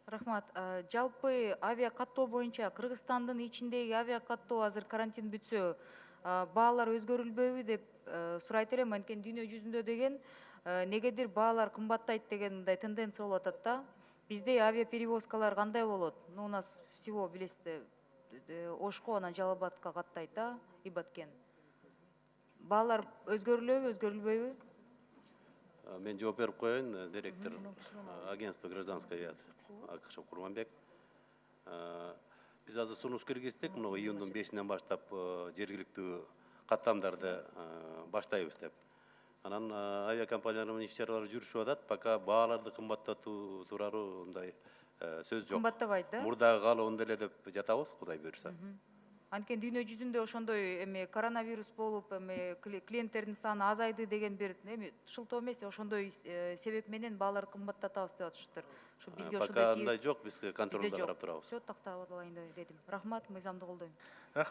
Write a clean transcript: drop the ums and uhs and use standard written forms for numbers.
Рахмат. Жалпы авиа каттоо боюнча Кыргызстандын ичиндеги авиа каттоо азыр карантин бүтсө, баалар өзгөрүлбөйбү деп сурайт элем. Анткени дүйнө жүзүндө деген негедир баалар кымбаттайт деген мындай тенденция болуп атат да. Бизде авиаперевозкалар кандай болот? Ну, у нас всего, билесиздер, Ошко анан Жалал Абадка каттайт да, Ибаткен. Баалар өзгөрүлөбү, өзгөрүлбөйбү? Мен жооп берип коеюн, директор агентства гражданской авиации Акышев Курманбек. Биз азыр сунуш киргиздик, мына июндун 5-нен баштап жергиликтүү каттамдарды баштайбыз деп. Анан авиакомпаниялар менен иш-чаралар жүрүшүп атат, пока бааларды кымбаттатуу тууралуу мындай сөз жок. Кымбаттабайт да? Мурдагы калыбында эле деп жатабыз, Кудай буюрса. Анткени дүйнө жүзүндө ошондой коронавирус болуп клиенттердин саны азайды деген бир шылтоо эмес, ошондой себеп менен бааларды кымбаттатабыз деп атышыптыр. Ошо бизге ошондой Пока андай жок, биз контролдо карап турабыз. Все, тактап алайын дедим. Рахмат, мыйзамды колдойм. Рахмат.